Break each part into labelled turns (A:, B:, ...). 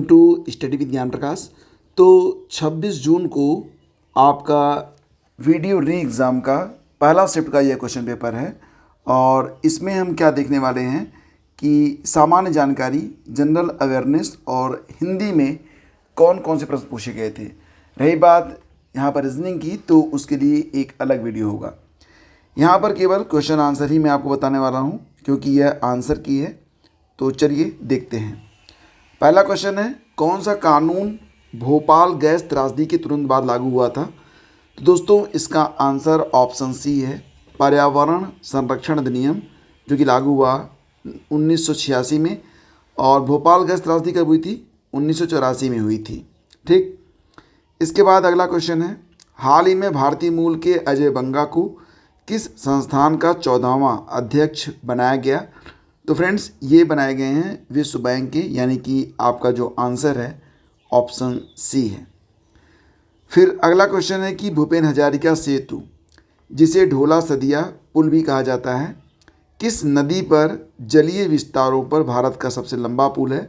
A: To study with ज्ञान प्रकाश। तो 26 जून को आपका वीडियो री एग्ज़ाम का पहला शिफ्ट का यह क्वेश्चन पेपर है और इसमें हम क्या देखने वाले हैं कि सामान्य जानकारी, जनरल अवेयरनेस और हिंदी में कौन कौन से प्रश्न पूछे गए थे। रही बात यहाँ पर रीजनिंग की तो उसके लिए एक अलग वीडियो होगा। यहाँ पर केवल क्वेश्चन आंसर ही मैं आपको बताने वाला हूँ क्योंकि यह आंसर की है। तो चलिए देखते हैं। पहला क्वेश्चन है, कौन सा कानून भोपाल गैस त्रासदी के तुरंत बाद लागू हुआ था। तो दोस्तों इसका आंसर ऑप्शन सी है, पर्यावरण संरक्षण अधिनियम, जो कि लागू हुआ 1986 में। और भोपाल गैस त्रासदी कब हुई थी? 1984 में हुई थी। ठीक। इसके बाद अगला क्वेश्चन है, हाल ही में भारतीय मूल के अजय बंगा को किस संस्थान का 14वां अध्यक्ष बनाया गया। तो फ्रेंड्स ये बनाए गए हैं विश्व बैंक के, यानी कि आपका जो आंसर है ऑप्शन सी है। फिर अगला क्वेश्चन है कि भूपेन हजारिका सेतु, जिसे ढोला सदिया पुल भी कहा जाता है, किस नदी पर जलीय विस्तारों पर भारत का सबसे लंबा पुल है।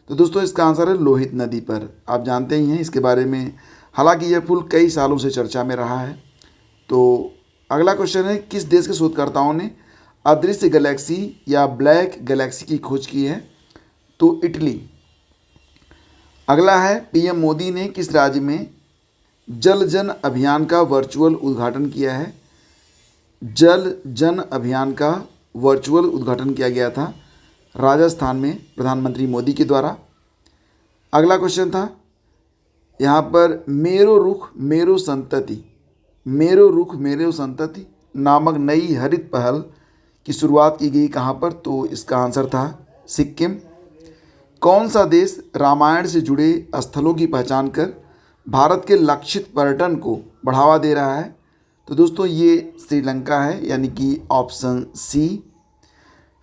A: तो दोस्तों इसका आंसर है लोहित नदी पर। आप जानते ही हैं इसके बारे में, हालांकि यह पुल कई सालों से चर्चा में रहा है। तो अगला क्वेश्चन है, किस देश के शोधकर्ताओं ने अदृश्य गैलेक्सी या ब्लैक गैलेक्सी की खोज की है। तो इटली। अगला है, पीएम मोदी ने किस राज्य में जल जन अभियान का वर्चुअल उद्घाटन किया है। जल जन अभियान का वर्चुअल उद्घाटन किया गया था राजस्थान में प्रधानमंत्री मोदी के द्वारा। अगला क्वेश्चन था यहाँ पर, मेरो रुख मेरो संतति, मेरो रुख मेरो संतति नामक नई हरित पहल की शुरुआत की गई कहाँ पर। तो इसका आंसर था सिक्किम। कौन सा देश रामायण से जुड़े स्थलों की पहचान कर भारत के लक्षित पर्यटन को बढ़ावा दे रहा है। तो दोस्तों ये श्रीलंका है, यानी कि ऑप्शन सी।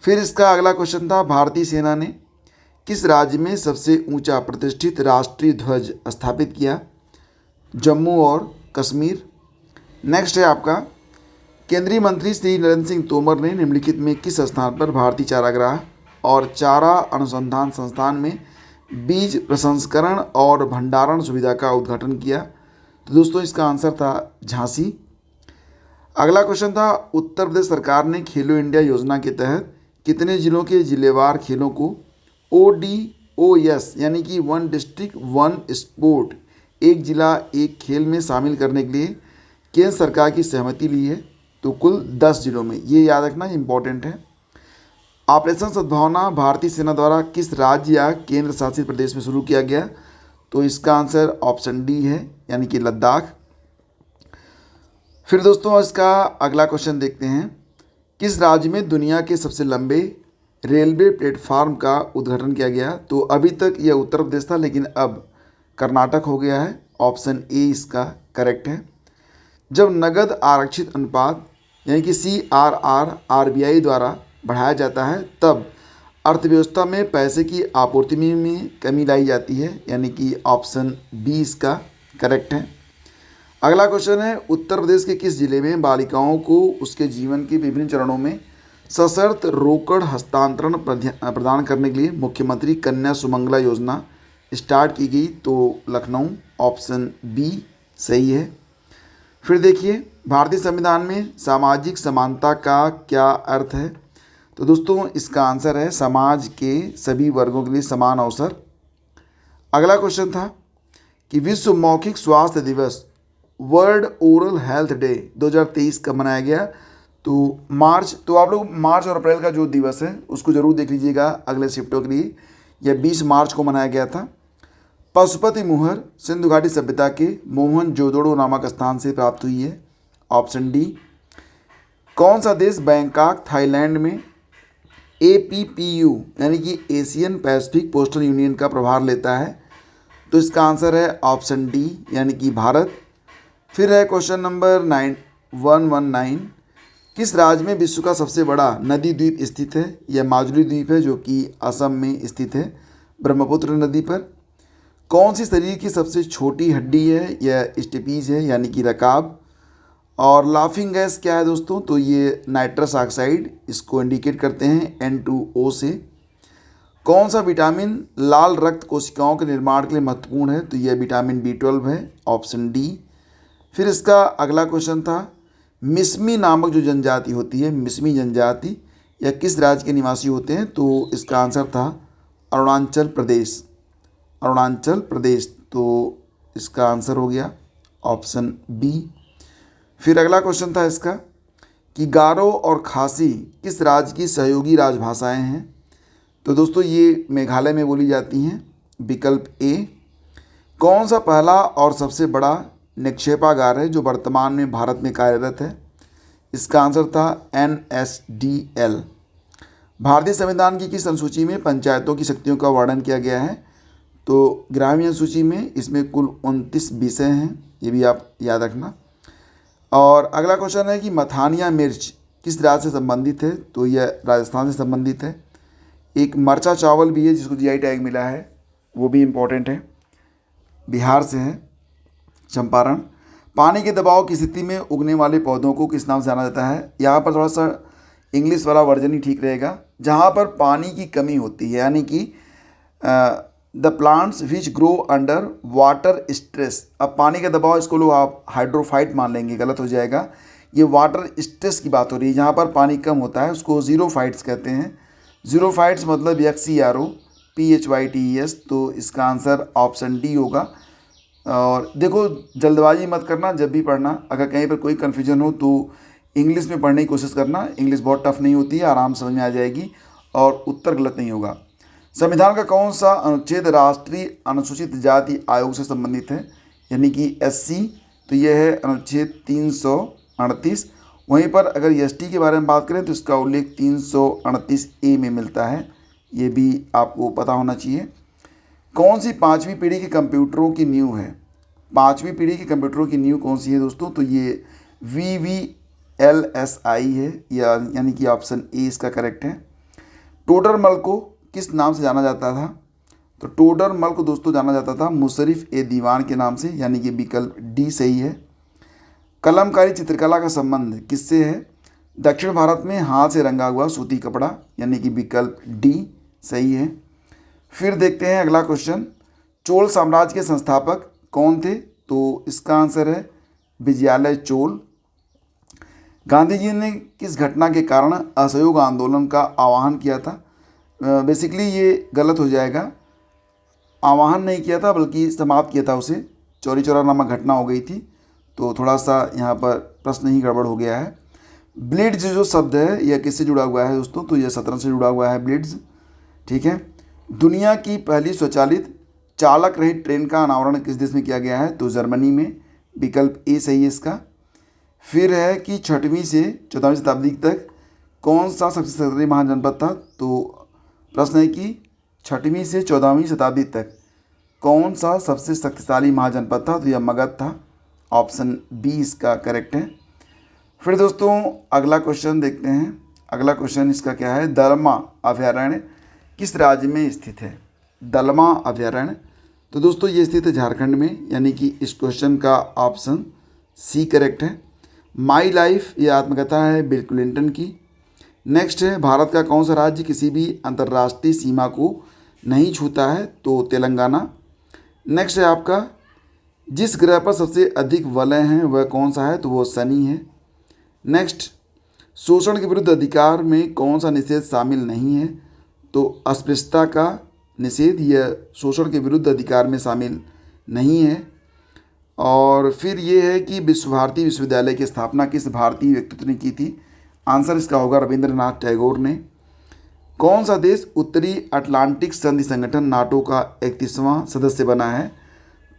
A: फिर इसका अगला क्वेश्चन था, भारतीय सेना ने किस राज्य में सबसे ऊंचा प्रतिष्ठित राष्ट्रीय ध्वज स्थापित किया। जम्मू और कश्मीर। नेक्स्ट है आपका, केंद्रीय मंत्री श्री नरेंद्र सिंह तोमर ने निम्नलिखित में किस स्थान पर भारतीय चारागाह और चारा अनुसंधान संस्थान में बीज प्रसंस्करण और भंडारण सुविधा का उद्घाटन किया। तो दोस्तों इसका आंसर था झांसी। अगला क्वेश्चन था, उत्तर प्रदेश सरकार ने खेलो इंडिया योजना के तहत कितने जिलों के जिलेवार खेलों को ODOS यानी कि वन डिस्ट्रिक्ट वन स्पोर्ट, एक जिला एक खेल में शामिल करने के लिए केंद्र सरकार की सहमति ली है। तो कुल 10 जिलों में, ये याद रखना इम्पॉर्टेंट है। ऑपरेशन सद्भावना भारतीय सेना द्वारा किस राज्य या केंद्र शासित प्रदेश में शुरू किया गया। तो इसका आंसर ऑप्शन डी है, यानी कि लद्दाख। फिर दोस्तों इसका अगला क्वेश्चन देखते हैं, किस राज्य में दुनिया के सबसे लंबे रेलवे प्लेटफार्म का उद्घाटन किया गया। तो अभी तक यह उत्तर प्रदेश था, लेकिन अब कर्नाटक हो गया है। ऑप्शन ए इसका करेक्ट है। जब नगद आरक्षित अनुपात यानी कि CRR RBI द्वारा बढ़ाया जाता है तब अर्थव्यवस्था में पैसे की आपूर्ति में कमी लाई जाती है, यानी कि ऑप्शन बी इसका करेक्ट है। अगला क्वेश्चन है, उत्तर प्रदेश के किस जिले में बालिकाओं को उसके जीवन के विभिन्न चरणों में सशर्त रोकड़ हस्तांतरण प्रदान करने के लिए मुख्यमंत्री कन्या सुमंगला योजना स्टार्ट की गई। तो लखनऊ, ऑप्शन बी सही है। फिर देखिए, भारतीय संविधान में सामाजिक समानता का क्या अर्थ है। तो दोस्तों इसका आंसर है समाज के सभी वर्गों के लिए समान अवसर। अगला क्वेश्चन था कि विश्व मौखिक स्वास्थ्य दिवस वर्ल्ड ओरल हेल्थ डे 2023 कब मनाया गया। तो मार्च, तो आप लोग मार्च और अप्रैल का जो दिवस है उसको ज़रूर देख लीजिएगा अगले शिफ्टों के लिए। यह 20 मार्च को मनाया गया था। पशुपति मुहर सिंधु घाटी सभ्यता के मोहनजोदड़ो नामक स्थान से प्राप्त हुई है। Option D. कौन सा देश बैंकॉक थाईलैंड में APPU यानी कि एशियन पैसिफिक पोस्टल यूनियन का प्रभार लेता है। तो इसका आंसर है ऑप्शन डी, यानी कि भारत। फिर है क्वेश्चन नंबर 119, किस राज्य में विश्व का सबसे बड़ा नदी द्वीप स्थित है। यह माजुली द्वीप है जो कि असम में स्थित है ब्रह्मपुत्र नदी पर। कौन सी शरीर की सबसे छोटी हड्डी है। यह स्टेपीज है, यानी कि रकाब। और लाफिंग गैस क्या है दोस्तों। तो ये नाइट्रस ऑक्साइड, इसको इंडिकेट करते हैं N2O से। कौन सा विटामिन लाल रक्त कोशिकाओं के निर्माण के लिए महत्वपूर्ण है? तो यह विटामिन B12 है, ऑप्शन डी। फिर इसका अगला क्वेश्चन था, मिसमी नामक जो जनजाति होती है, मिसमी जनजाति या किस राज्य के निवासी होते हैं? तो इसका आंसर था अरुणाचल प्रदेश, अरुणाचल प्रदेश। तो इसका आंसर हो गया ऑप्शन बी। फिर अगला क्वेश्चन था इसका कि गारो और खासी किस राज्य की सहयोगी राजभाषाएं हैं? तो दोस्तों ये मेघालय में बोली जाती हैं, विकल्प ए। कौन सा पहला और सबसे बड़ा निक्षेपागार है जो वर्तमान में भारत में कार्यरत है? इसका आंसर था NSDL। भारतीय संविधान की किस अनुसूची में पंचायतों की शक्तियों का वर्णन किया गया है? तो ग्रामीण अनुसूची में इसमें कुल 29 विषय हैं, ये भी आप याद रखना। और अगला क्वेश्चन है कि मथानिया मिर्च किस राज्य से संबंधित है? तो यह राजस्थान से संबंधित है। एक मरचा चावल भी है जिसको GI टैग मिला है, वो भी इम्पोर्टेंट है, बिहार से है, चंपारण। पानी के दबाव की स्थिति में उगने वाले पौधों को किस नाम से जाना जाता है? यहाँ पर थोड़ा सा इंग्लिश वाला वर्जन ही ठीक रहेगा। जहाँ पर पानी की कमी होती है, यानी कि the plants which grow under water stress. अब पानी का दबाव, इसको लोग आप हाइड्रोफाइट मान लेंगे, गलत हो जाएगा। ये वाटर स्ट्रेस की बात हो रही है, जहाँ पर पानी कम होता है उसको ज़ीरोफाइट्स कहते हैं। ज़ीरोफाइट्स मतलब XEROPHYTES। तो इसका आंसर ऑप्शन डी होगा। और देखो, जल्दबाजी मत करना जब भी पढ़ना, अगर कहीं पर कोई कन्फ्यूजन हो तो इंग्लिश में पढ़ने की कोशिश करना। इंग्लिश बहुत टफ नहीं होती है, आराम समझ में आ जाएगी और उत्तर गलत नहीं होगा। संविधान का कौन सा अनुच्छेद राष्ट्रीय अनुसूचित जाति आयोग से संबंधित है, यानी कि SC? तो यह है अनुच्छेद 338। वहीं पर अगर ST के बारे में बात करें तो इसका उल्लेख 338A में मिलता है, ये भी आपको पता होना चाहिए। कौन सी पाँचवीं पीढ़ी के कंप्यूटरों की नींव है? पाँचवीं पीढ़ी के कंप्यूटरों की नींव कौन सी है दोस्तों? तो ये VVLSI है, यानी कि ऑप्शन ए इसका करेक्ट है। टोडरमल को किस नाम से जाना जाता था? तो टोडरमल को दोस्तों जाना जाता था मुशर्रफ-ए-दीवान के नाम से, यानी कि विकल्प डी सही है। कलमकारी चित्रकला का संबंध किससे है? दक्षिण भारत में हाथ से रंगा हुआ सूती कपड़ा, यानी कि विकल्प डी सही है। फिर देखते हैं अगला क्वेश्चन, चोल साम्राज्य के संस्थापक कौन थे? तो इसका आंसर है विजयालय चोल। गांधी जी ने किस घटना के कारण असहयोग आंदोलन का आह्वान किया था? बेसिकली ये गलत हो जाएगा, आह्वान नहीं किया था बल्कि समाप्त किया था उसे। चौरी चौरा नामक घटना हो गई थी, तो थोड़ा सा यहाँ पर प्रश्न ही गड़बड़ हो गया है। ब्लिट्ज जो शब्द है यह किससे जुड़ा हुआ है दोस्तों? तो यह शतरंज से जुड़ा हुआ है, ब्लिट्ज, ठीक है। दुनिया की पहली स्वचालित चालक रहित ट्रेन का अनावरण किस देश में किया गया है? तो जर्मनी में, विकल्प ए सही है इसका। फिर है कि 6वीं से 14वीं शताब्दी तक कौन सा सबसे शक्तिशाली महाजनपद था? तो प्रश्न है कि 6वीं से 14वीं शताब्दी तक कौन सा सबसे शक्तिशाली महाजनपद था? तो यह मगध था, ऑप्शन बी इसका करेक्ट है। फिर दोस्तों अगला क्वेश्चन देखते हैं। अगला क्वेश्चन इसका क्या है, दलमा अभयारण्य किस राज्य में स्थित है? दलमा अभयारण्य, तो दोस्तों ये स्थित है झारखंड में, यानी कि इस क्वेश्चन का ऑप्शन सी करेक्ट है। माई लाइफ ये आत्मकथा है बिल क्लिंटन की। नेक्स्ट है, भारत का कौन सा राज्य किसी भी अंतर्राष्ट्रीय सीमा को नहीं छूता है? तो तेलंगाना। नेक्स्ट है आपका, जिस ग्रह पर सबसे अधिक वलय हैं वह कौन सा है? तो वो शनि है। नेक्स्ट, शोषण के विरुद्ध अधिकार में कौन सा निषेध शामिल नहीं है? तो अस्पृश्यता का निषेध, यह शोषण के विरुद्ध अधिकार में शामिल नहीं है। और फिर ये है कि विश्व भारती विश्वविद्यालय की स्थापना किस भारतीय व्यक्तित्व ने की थी? आंसर इसका होगा रविंद्रनाथ टैगोर ने। कौन सा देश उत्तरी अटलांटिक संधि संगठन नाटो का 31वां सदस्य बना है?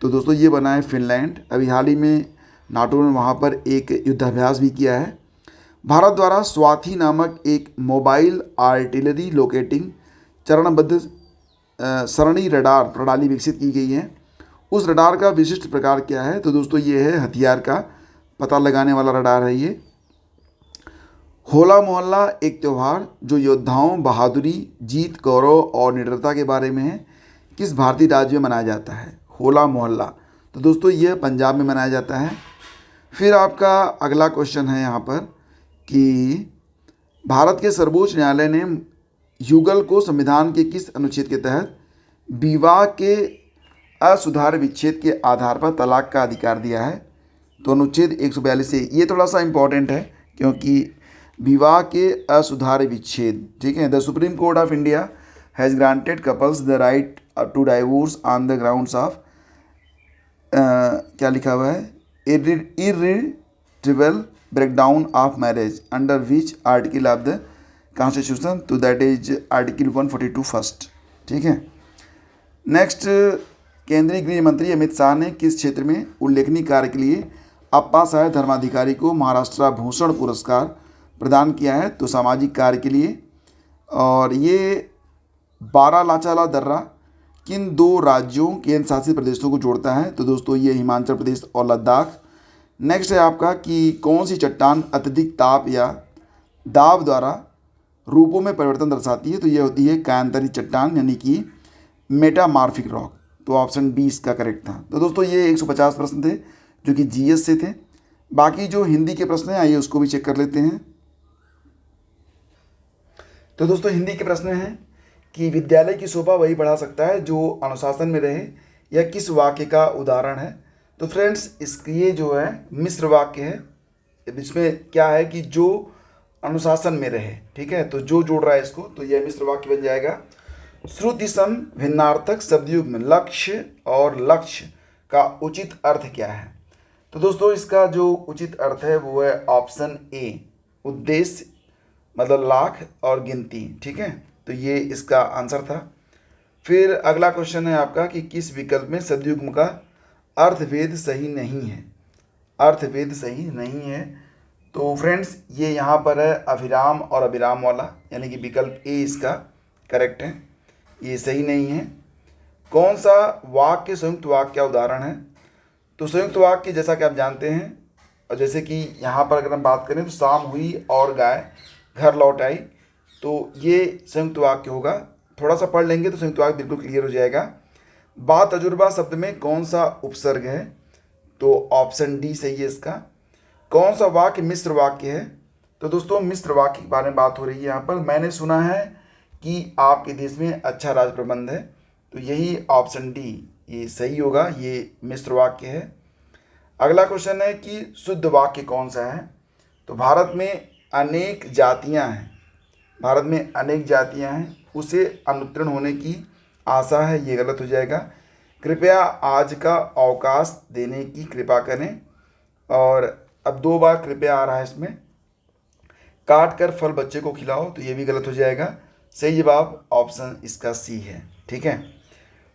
A: तो दोस्तों ये बना है फिनलैंड। अभी हाल ही में नाटो ने वहाँ पर एक युद्धाभ्यास भी किया है। भारत द्वारा स्वाति नामक एक मोबाइल आर्टिलरी लोकेटिंग चरणबद्ध सरणी रडार प्रणाली विकसित की गई है। उस रडार का विशिष्ट प्रकार क्या है? तो दोस्तों ये है हथियार का पता लगाने वाला रडार है ये। होला मोहल्ला एक त्यौहार जो योद्धाओं, बहादुरी, जीत, गौरव और निडरता के बारे में है, किस भारतीय राज्य में मनाया जाता है? होला मोहल्ला, तो दोस्तों यह पंजाब में मनाया जाता है। फिर आपका अगला क्वेश्चन है यहाँ पर कि भारत के सर्वोच्च न्यायालय ने युगल को संविधान के किस अनुच्छेद के तहत विवाह के असुधार विच्छेद के आधार पर तलाक का अधिकार दिया है? तो अनुच्छेद 142 से। ये थोड़ा सा इम्पॉर्टेंट है क्योंकि विवाह के असुधार विच्छेद, ठीक है। The supreme court of India has granted couples the right to divorce on the grounds of क्या लिखा हुआ है, irretrievable breakdown of marriage under which article of the constitution, तो दैट इज आर्टिकल 142 फर्स्ट, ठीक है। नेक्स्ट, केंद्रीय गृह मंत्री अमित शाह ने किस क्षेत्र में उल्लेखनीय कार्य के लिए अप्पा साहेब धर्माधिकारी को महाराष्ट्र भूषण पुरस्कार प्रदान किया है? तो सामाजिक कार्य के लिए। और ये बारालाचाला दर्रा किन दो राज्यों केंद्र शासित प्रदेशों को जोड़ता है? तो दोस्तों ये हिमाचल प्रदेश और लद्दाख। नेक्स्ट है आपका कि कौन सी चट्टान अत्यधिक ताप या दाब द्वारा रूपों में परिवर्तन दर्शाती है? तो ये होती है कायांतरित चट्टान यानी कि मेटामॉर्फिक रॉक। तो ऑप्शन बी इसका करेक्ट था। तो दोस्तों ये 150 प्रश्न थे जो कि जीएस से थे। बाकी जो हिंदी के प्रश्न हैं आइए उसको भी चेक कर लेते हैं। तो दोस्तों हिंदी के प्रश्न हैं कि विद्यालय की शोभा वही बढ़ा सकता है जो अनुशासन में रहे, यह किस वाक्य का उदाहरण है? तो फ्रेंड्स ये जो है मिश्र वाक्य है। इसमें क्या है कि जो अनुशासन में रहे, ठीक है, तो जो जोड़ रहा है इसको, तो यह मिश्र वाक्य बन जाएगा। श्रुति सम भिन्नार्थक शब्दयुग में लक्ष्य और लक्ष्य का उचित अर्थ क्या है? तो दोस्तों इसका जो उचित अर्थ है वो है ऑप्शन ए, उद्देश्य मतलब लाख और गिनती, ठीक है। तो ये इसका आंसर था। फिर अगला क्वेश्चन है आपका कि किस विकल्प में शब्दयुग्म का अर्थभेद सही नहीं है? अर्थभेद सही नहीं है तो फ्रेंड्स ये यहाँ पर है अभिराम और अभिराम वाला, यानी कि विकल्प ए इसका करेक्ट है, ये सही नहीं है। कौन सा वाक्य संयुक्त वाक्य का उदाहरण है? तो संयुक्त वाक्य जैसा कि आप जानते हैं, और जैसे कि यहाँ पर अगर हम बात करें तो शाम हुई और गाय घर लौट आई, तो ये संयुक्त वाक्य होगा। थोड़ा सा पढ़ लेंगे तो संयुक्त वाक्य बिल्कुल क्लियर हो जाएगा। बा तजुर्बा शब्द में कौन सा उपसर्ग है? तो ऑप्शन डी सही है इसका। कौन सा वाक्य मिश्र वाक्य है? तो दोस्तों मिश्र वाक्य के बारे में बात हो रही है यहाँ पर। मैंने सुना है कि आपके देश में अच्छा राज प्रबंध है, तो यही ऑप्शन डी ये सही होगा, ये मिश्र वाक्य है। अगला क्वेश्चन है कि शुद्ध वाक्य कौन सा है? तो भारत में अनेक जातियाँ हैं, भारत में अनेक जातियाँ हैं, उसे अनुत्तीर्ण होने की आशा है, ये गलत हो जाएगा। कृपया आज का अवकाश देने की कृपा करें, और अब 2 बार कृपया आ रहा है इसमें। काट कर फल बच्चे को खिलाओ, तो ये भी गलत हो जाएगा। सही जवाब ऑप्शन इसका सी है, ठीक है।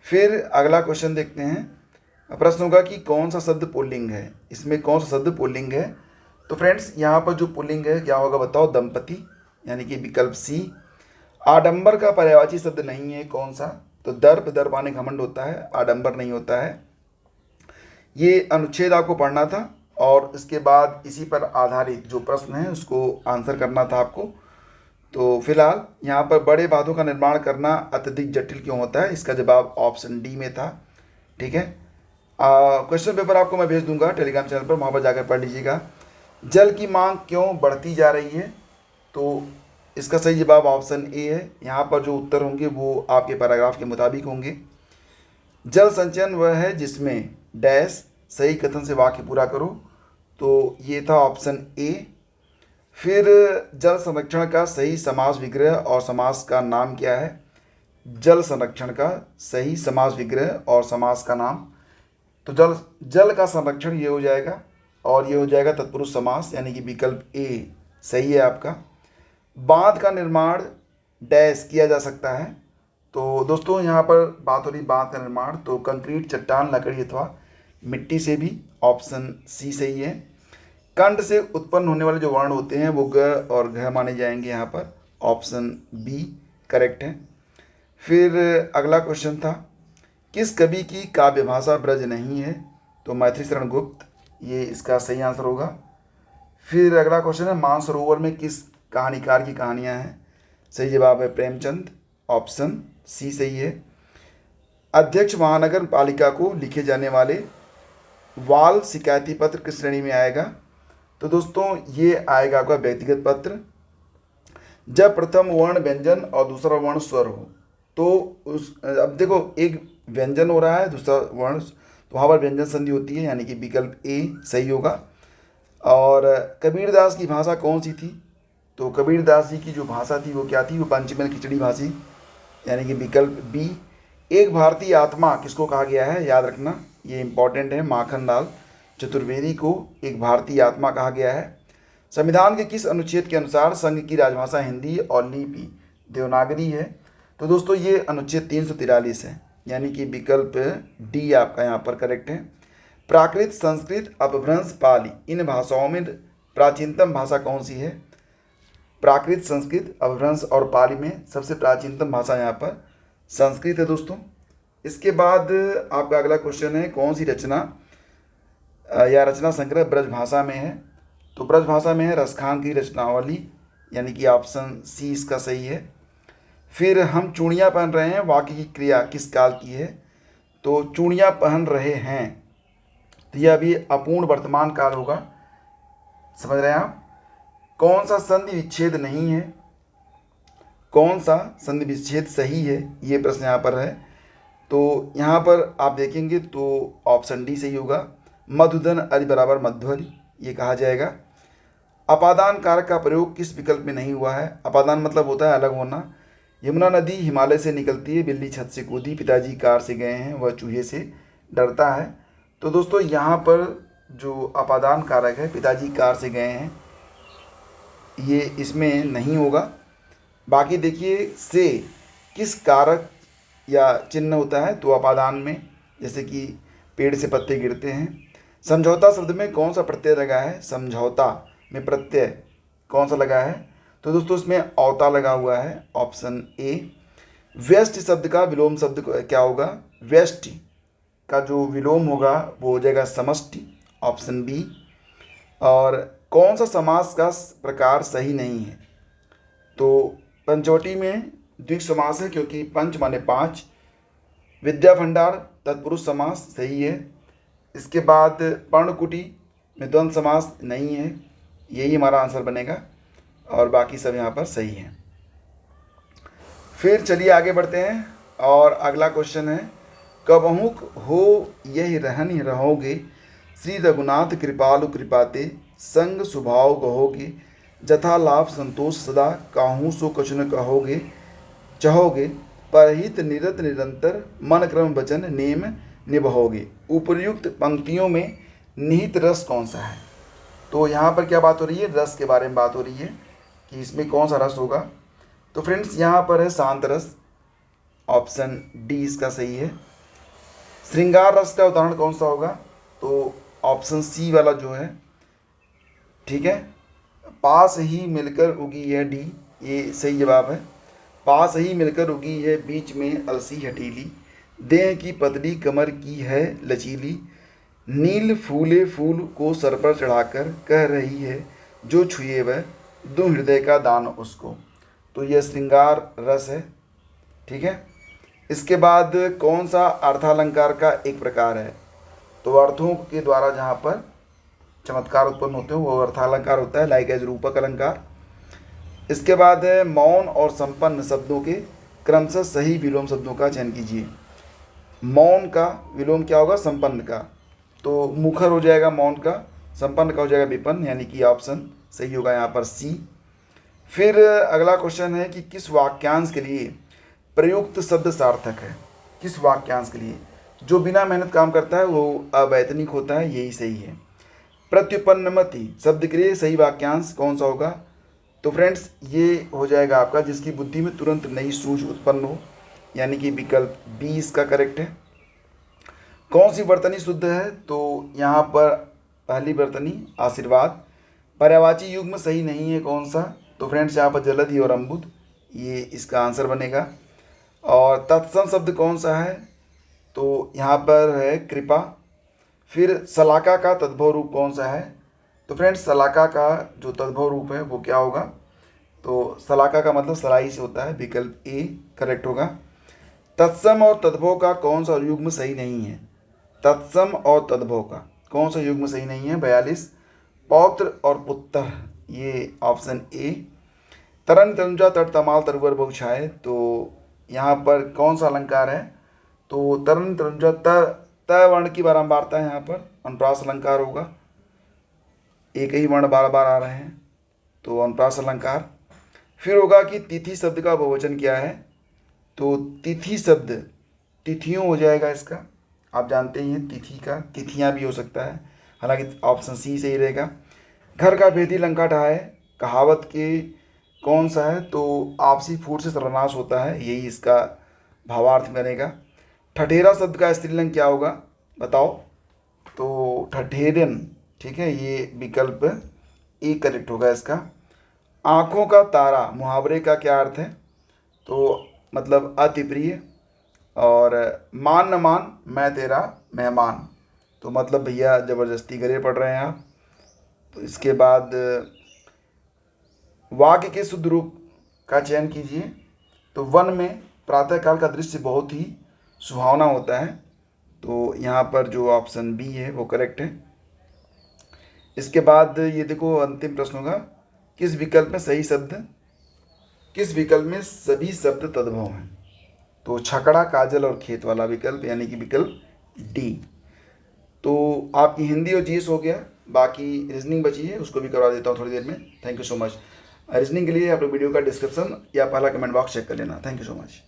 A: फिर अगला क्वेश्चन देखते हैं। प्रश्न होगा कि कौन सा शब्द पुल्लिंग है? इसमें कौन सा शब्द पुल्लिंग है? तो फ्रेंड्स यहाँ पर जो पुल्लिंग है क्या होगा बताओ? दंपति, यानी कि विकल्प सी। आडंबर का पर्यायवाची शब्द नहीं है, कौन सा? तो दर्प, दर्पाने घमंड होता है, आडंबर नहीं होता है। ये अनुच्छेद आपको पढ़ना था और इसके बाद इसी पर आधारित जो प्रश्न है उसको आंसर करना था आपको। तो फिलहाल यहाँ पर बड़े बांधों का निर्माण करना अत्यधिक जटिल क्यों होता है? इसका जवाब ऑप्शन डी में था, ठीक है। क्वेश्चन पेपर आपको मैं भेज दूंगा टेलीग्राम चैनल पर, वहाँ पर जाकर पढ़ लीजिएगा। जल की मांग क्यों बढ़ती जा रही है? तो इसका सही जवाब ऑप्शन ए है। यहाँ पर जो उत्तर होंगे वो आपके पैराग्राफ के मुताबिक होंगे। जल संचयन वह है जिसमें डैश सही कथन से वाक्य पूरा करो, तो ये था ऑप्शन ए। फिर जल संरक्षण का सही समास विग्रह और समास का नाम क्या है? जल संरक्षण का सही समास विग्रह और समास का नाम, तो जल का संरक्षण ये हो जाएगा, और ये हो जाएगा तत्पुरुष समास, यानी कि विकल्प ए सही है आपका। बांध का निर्माण डैश किया जा सकता है, तो दोस्तों यहाँ पर बात हो रही बांध का निर्माण, तो कंक्रीट, चट्टान, लकड़ी अथवा मिट्टी से भी, ऑप्शन सी सही है। कंठ से उत्पन्न होने वाले जो वर्ण होते हैं वो ग और घ माने जाएंगे, यहाँ पर ऑप्शन बी करेक्ट है। फिर अगला क्वेश्चन था किस कवि की काव्य भाषा ब्रज नहीं है? तो मैथिली शरण गुप्त, ये इसका सही आंसर होगा। फिर अगला क्वेश्चन है मानसरोवर में किस कहानीकार की कहानियाँ हैं? सही जवाब है प्रेमचंद, ऑप्शन सी सही है। अध्यक्ष महानगर पालिका को लिखे जाने वाले वाल शिकायती पत्र किस श्रेणी में आएगा? तो दोस्तों ये आएगा आपका व्यक्तिगत पत्र। जब प्रथम वर्ण व्यंजन और दूसरा वर्ण स्वर हो तो उस, अब देखो एक व्यंजन हो रहा है दूसरा वर्ण, तो वहाँ पर व्यंजन संधि होती है, यानी कि विकल्प ए सही होगा। और कबीरदास की भाषा कौन सी थी? तो कबीरदास जी की जो भाषा थी वो क्या थी? वो पंचमेल खिचड़ी भाषी, यानी कि विकल्प बी। एक भारतीय आत्मा किसको कहा गया है? याद रखना, ये इंपॉर्टेंट है। माखनलाल चतुर्वेदी को एक भारतीय आत्मा कहा गया है। संविधान के किस अनुच्छेद के अनुसार संघ की राजभाषा हिंदी और लिपि देवनागरी है? तो दोस्तों ये अनुच्छेद 343 है, यानी कि विकल्प डी आपका यहाँ पर करेक्ट है। प्राकृत, संस्कृत, अपभ्रंश, पाली, इन भाषाओं में प्राचीनतम भाषा कौन सी है? प्राकृत, संस्कृत, अपभ्रंश और पाली में सबसे प्राचीनतम भाषा यहाँ पर संस्कृत है दोस्तों। इसके बाद आपका अगला क्वेश्चन है, कौन सी रचना या रचना संग्रह ब्रज भाषा में है? तो ब्रज भाषा में है रसखान की रचनावली, यानी कि ऑप्शन सी इसका सही है। फिर हम चूड़ियाँ पहन रहे हैं, वाक्य की क्रिया किस काल की है? तो चूड़ियाँ पहन रहे हैं, तो यह अभी अपूर्ण वर्तमान काल होगा, समझ रहे हैं आप। कौन सा संधि विच्छेद नहीं है? कौन सा संधि विच्छेद सही है, ये प्रश्न यहाँ पर है। तो यहाँ पर आप देखेंगे तो ऑप्शन डी सही होगा, मधुधन अरि बराबर मध्वरि, ये कहा जाएगा। अपादान कारक का प्रयोग किस विकल्प में नहीं हुआ है? अपादान मतलब होता है अलग होना। यमुना नदी हिमालय से निकलती है, बिल्ली छत से कूदी, पिताजी कार से गए हैं, वह चूहे से डरता है। तो दोस्तों यहाँ पर जो अपादान कारक है, पिताजी कार से गए हैं, ये इसमें नहीं होगा। बाकी देखिए से किस कारक या चिन्ह होता है? तो अपादान में, जैसे कि पेड़ से पत्ते गिरते हैं। समझौता शब्द में कौन सा प्रत्यय लगा है? समझौता में प्रत्यय कौन सा लगा है? तो दोस्तों इसमें औता लगा हुआ है, ऑप्शन ए। व्यष्टि शब्द का विलोम शब्द क्या होगा? व्यष्टि का जो विलोम होगा वो हो जाएगा समष्टि, ऑप्शन बी। और कौन सा समास का प्रकार सही नहीं है? तो पंचवटी में द्विग समास है, क्योंकि पंच माने 5। विद्या भंडार तत्पुरुष समास सही है। इसके बाद पर्णकुटी में द्वंद्व समास नहीं है, यही हमारा आंसर बनेगा, और बाकी सब यहाँ पर सही है। फिर चलिए आगे बढ़ते हैं, और अगला क्वेश्चन है, कबहु हो यही रहन रहोगे, श्री रघुनाथ कृपालु कृपाते, संग स्वभाव कहोगे, जथा लाभ संतोष सदा, काहू सो कछु न कहोगे चहोगे, परहित निरत निरंतर, मन क्रम वचन नेम निभाओगे। उपर्युक्त पंक्तियों में निहित रस कौन सा है? तो यहाँ पर क्या बात हो रही है? रस के बारे में बात हो रही है कि इसमें कौन सा रस होगा। तो फ्रेंड्स यहाँ पर है शांत रस, ऑप्शन डी इसका सही है। श्रृंगार रस का उदाहरण कौन सा होगा? तो ऑप्शन सी वाला जो है, ठीक है। पास ही मिलकर उगी है डी, ये सही जवाब है। पास ही मिलकर उगी है बीच में अलसी हटीली, देह की पतली कमर की है लचीली, नील फूले फूल को सर पर चढ़ाकर कह रही है जो छुए वह, दो हृदय का दान उसको। तो यह श्रृंगार रस है, ठीक है। इसके बाद कौन सा अर्थालंकार का एक प्रकार है? तो अर्थों के द्वारा जहाँ पर चमत्कार उत्पन्न होते हैं वो अर्थालंकार होता है, लाइक एज रूपक अलंकार। इसके बाद है मौन और संपन्न शब्दों के क्रमशः सही विलोम शब्दों का चयन कीजिए। मौन का विलोम क्या होगा? संपन्न का, तो मुखर हो जाएगा मौन का, संपन्न का हो जाएगा विपन्न, यानी कि ऑप्शन सही होगा यहाँ पर सी। फिर अगला क्वेश्चन है कि किस वाक्यांश के लिए प्रयुक्त शब्द सार्थक है? किस वाक्यांश के लिए जो बिना मेहनत काम करता है वो अवैतनिक होता है, यही सही है। प्रत्युपन्नमति शब्द के लिए सही वाक्यांश कौन सा होगा? तो फ्रेंड्स ये हो जाएगा आपका जिसकी बुद्धि में तुरंत नई सूझ उत्पन्न हो, यानी कि विकल्प बी इसका करेक्ट है। कौन सी वर्तनी शुद्ध है? तो यहाँ पर पहली वर्तनी आशीर्वाद। पर्यायवाची युग्म सही नहीं है कौन सा? तो फ्रेंड्स यहाँ पर जलधि और अम्बुद, ये इसका आंसर बनेगा। और तत्सम शब्द कौन सा है? तो यहाँ पर है कृपा। फिर सलाका का तद्भव रूप कौन सा है? तो फ्रेंड्स सलाका का जो तद्भव रूप है वो क्या होगा? तो सलाका का मतलब सलाई से होता है, विकल्प ए करेक्ट होगा। तत्सम और तद्भव का कौन सा युग्म सही नहीं है? तत्सम और तद्भव का कौन सा युग्म सही नहीं है? 42। पौत्र और पुत्र, ये ऑप्शन ए। तरन तनुजा तट तमाल तरुवर बहुछाए, तो यहाँ पर कौन सा अलंकार है? तो तरन तनुजा त वर्ण की बारंबारता है, यहाँ पर अनुप्रास अलंकार होगा। एक ही वर्ण बार बार आ रहे हैं तो अनुप्रास अलंकार। फिर होगा कि तिथि शब्द का बहुवचन क्या है? तो तिथि शब्द तिथियों हो जाएगा इसका। आप जानते ही हैं तिथि का तिथियां भी हो सकता है, हालांकि ऑप्शन सी सही रहेगा। घर का भेदी लंका ढहाए कहावत के कौन सा है? तो आपसी फूट से सर्वनाश होता है, यही इसका भावार्थ बनेगा। ठठेरा शब्द का स्त्रीलिंग क्या होगा बताओ? तो ठठेरन, ठीक है, ये विकल्प ए करेक्ट होगा इसका। आँखों का तारा मुहावरे का क्या अर्थ है? तो मतलब अति प्रिय। और मान न मान मैं तेरा मेहमान, तो मतलब भैया ज़बरदस्ती गले पड़ रहे हैं आप। तो इसके बाद वाक्य के शुद्ध रूप का चयन कीजिए। तो वन में प्रातःकाल का दृश्य बहुत ही सुहावना होता है, तो यहाँ पर जो ऑप्शन बी है वो करेक्ट है। इसके बाद ये देखो अंतिम प्रश्न होगा, किस विकल्प में सही शब्द, किस विकल्प में सभी शब्द तद्भव हैं? तो छकड़ा काजल और खेत वाला विकल्प, यानी कि विकल्प डी। तो आपकी हिंदी और जीएस हो गया, बाकी रीजनिंग बची है, उसको भी करवा देता हूँ थोड़ी देर में। Thank you so much. Reasoning के लिए आप लोग वीडियो का डिस्क्रिप्शन या पहला कमेंट बॉक्स चेक कर लेना। Thank you so much.